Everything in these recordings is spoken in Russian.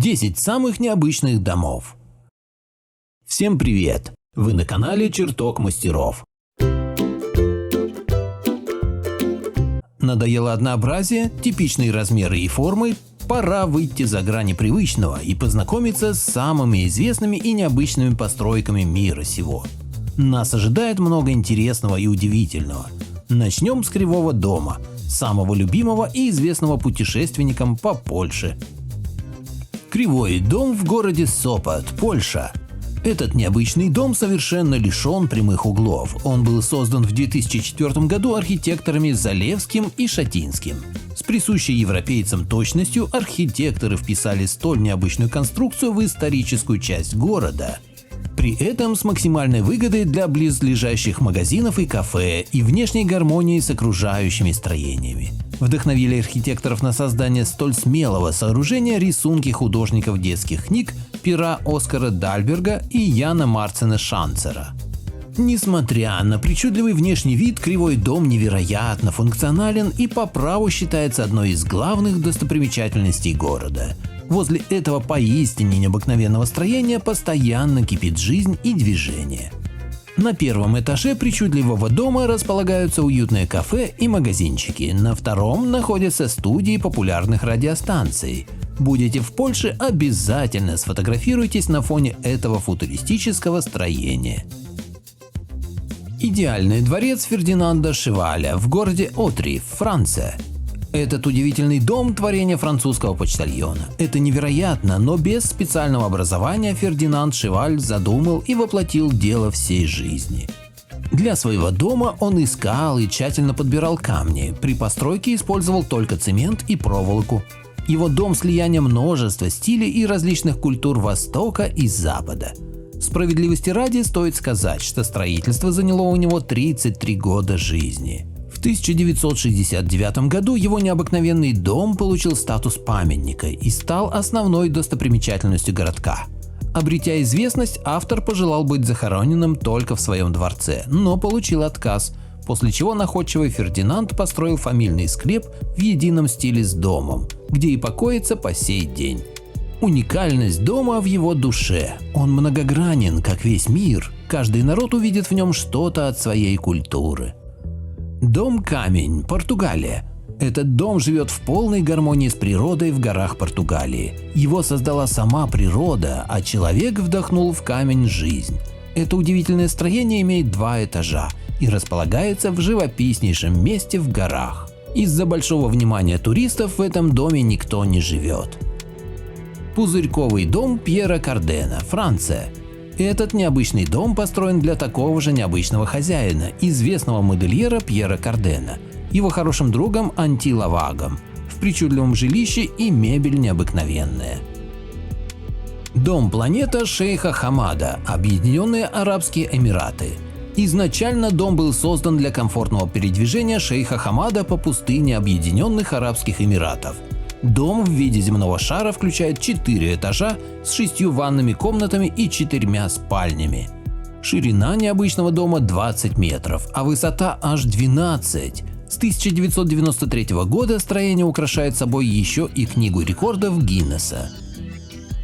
10 самых необычных домов. Всем привет! Вы на канале Чертог Мастеров. Надоело однообразие, типичные размеры и формы? Пора выйти за грани привычного и познакомиться с самыми известными и необычными постройками мира сего. Нас ожидает много интересного и удивительного. Начнем с Кривого дома, самого любимого и известного путешественникам по Польше. Кривой дом в городе Сопот, Польша. Этот необычный дом совершенно лишен прямых углов. Он был создан в 2004 году архитекторами Залевским и Шатинским. С присущей европейцам точностью архитекторы вписали столь необычную конструкцию в историческую часть города. При этом с максимальной выгодой для близлежащих магазинов и кафе и внешней гармонией с окружающими строениями. Вдохновили архитекторов на создание столь смелого сооружения рисунки художников детских книг пера Оскара Дальберга и Яна Марцена Шанцера. Несмотря на причудливый внешний вид, Кривой дом невероятно функционален и по праву считается одной из главных достопримечательностей города. Возле этого поистине необыкновенного строения постоянно кипит жизнь и движение. На первом этаже причудливого дома располагаются уютные кафе и магазинчики, на втором находятся студии популярных радиостанций. Будете в Польше, обязательно сфотографируйтесь на фоне этого футуристического строения. Идеальный дворец Фердинанда Шеваля в городе Отри, Франция. Этот удивительный дом – творение французского почтальона. Это невероятно, но без специального образования Фердинанд Шеваль задумал и воплотил дело всей жизни. Для своего дома он искал и тщательно подбирал камни, при постройке использовал только цемент и проволоку. Его дом – слияние множества стилей и различных культур Востока и Запада. Справедливости ради стоит сказать, что строительство заняло у него 33 года жизни. В 1969 году его необыкновенный дом получил статус памятника и стал основной достопримечательностью городка. Обретя известность, автор пожелал быть захороненным только в своем дворце, но получил отказ, после чего находчивый Фердинанд построил фамильный склеп в едином стиле с домом, где и покоится по сей день. Уникальность дома в его душе. Он многогранен, как весь мир. Каждый народ увидит в нем что-то от своей культуры. Дом-камень, Португалия. Этот дом живет в полной гармонии с природой в горах Португалии. Его создала сама природа, а человек вдохнул в камень жизнь. Это удивительное строение имеет 2 этажа и располагается в живописнейшем месте в горах. Из-за большого внимания туристов в этом доме никто не живет. Пузырьковый дом Пьера Кардена, Франция. Этот необычный дом построен для такого же необычного хозяина, известного модельера Пьера Кардена, его хорошим другом Анти Лавагом. В причудливом жилище и мебель необыкновенная. Дом-планета шейха Хамада, Объединенные Арабские Эмираты. Изначально дом был создан для комфортного передвижения шейха Хамада по пустыне Объединенных Арабских Эмиратов. Дом в виде земного шара включает 4 этажа с 6 ванными комнатами и 4 спальнями. Ширина необычного дома 20 метров, а высота аж 12. С 1993 года строение украшает собой еще и книгу рекордов Гиннесса.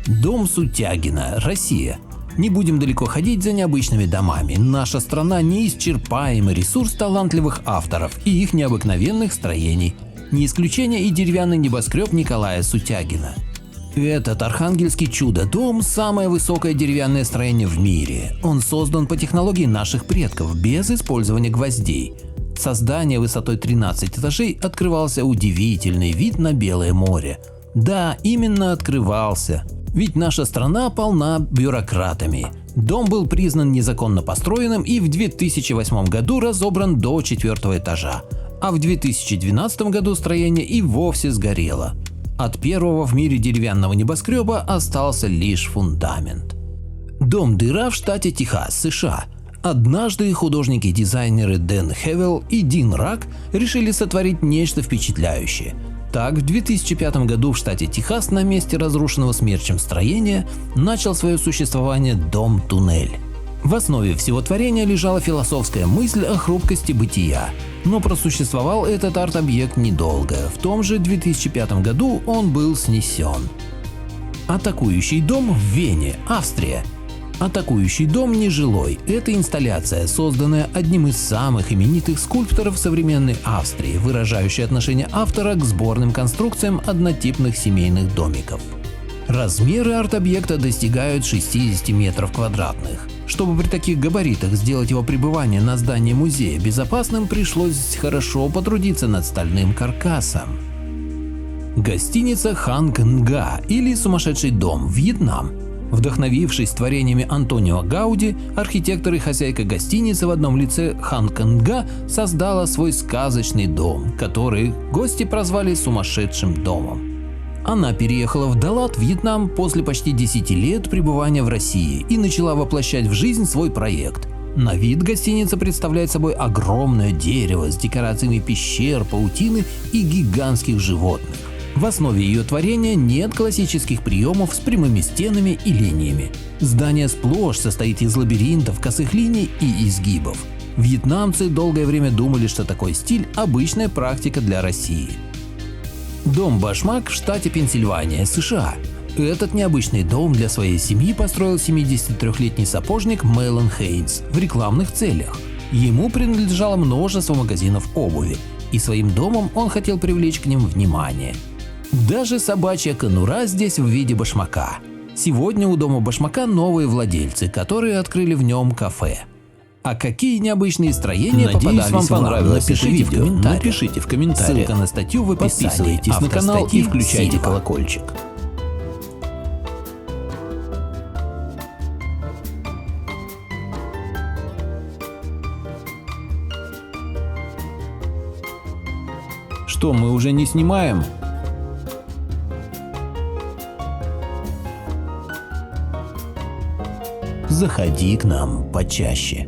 Дом Сутягина, Россия. Не будем далеко ходить за необычными домами. Наша страна – неисчерпаемый ресурс талантливых авторов и их необыкновенных строений. Не исключение и деревянный небоскреб Николая Сутягина. Этот архангельский чудо-дом – самое высокое деревянное строение в мире. Он создан по технологии наших предков, без использования гвоздей. Создание высотой 13 этажей открывался удивительный вид на Белое море. Да, именно открывался. Ведь наша страна полна бюрократами. Дом был признан незаконно построенным и в 2008 году разобран до 4 этажа. А в 2012 году строение и вовсе сгорело. От первого в мире деревянного небоскреба остался лишь фундамент. Дом-дыра в штате Техас, США. Однажды художники-дизайнеры Дэн Хевелл и Дин Рак решили сотворить нечто впечатляющее. Так, в 2005 году в штате Техас на месте разрушенного смерчем строения начал свое существование дом-туннель. В основе всего творения лежала философская мысль о хрупкости бытия. Но просуществовал этот арт-объект недолго. В том же 2005 году он был снесен. Атакующий дом в Вене, Австрия. Атакующий дом нежилой – это инсталляция, созданная одним из самых именитых скульпторов современной Австрии, выражающая отношение автора к сборным конструкциям однотипных семейных домиков. Размеры арт-объекта достигают 60 метров квадратных. Чтобы при таких габаритах сделать его пребывание на здании музея безопасным, пришлось хорошо потрудиться над стальным каркасом. Гостиница Ханг Нга или Сумасшедший дом, Вьетнам. Вдохновившись творениями Антонио Гауди, архитектор и хозяйка гостиницы в одном лице Ханг Нга создала свой сказочный дом, который гости прозвали Сумасшедшим домом. Она переехала в Далат, Вьетнам, после почти 10 лет пребывания в России и начала воплощать в жизнь свой проект. На вид гостиница представляет собой огромное дерево с декорациями пещер, паутины и гигантских животных. В основе ее творения нет классических приемов с прямыми стенами и линиями. Здание сплошь состоит из лабиринтов, косых линий и изгибов. Вьетнамцы долгое время думали, что такой стиль – обычная практика для России. Дом Башмак в штате Пенсильвания, США. Этот необычный дом для своей семьи построил 73-летний сапожник Мэлон Хейнс в рекламных целях. Ему принадлежало множество магазинов обуви, и своим домом он хотел привлечь к ним внимание. Даже собачья конура здесь в виде башмака. Сегодня у дома Башмака новые владельцы, которые открыли в нем кафе. А какие необычные строения попадались вам понравилось это видео? Напишите в комментариях. Ссылка на статью в описании. Подписывайтесь на канал и включайте колокольчик. Что, мы уже не снимаем? Заходи к нам почаще.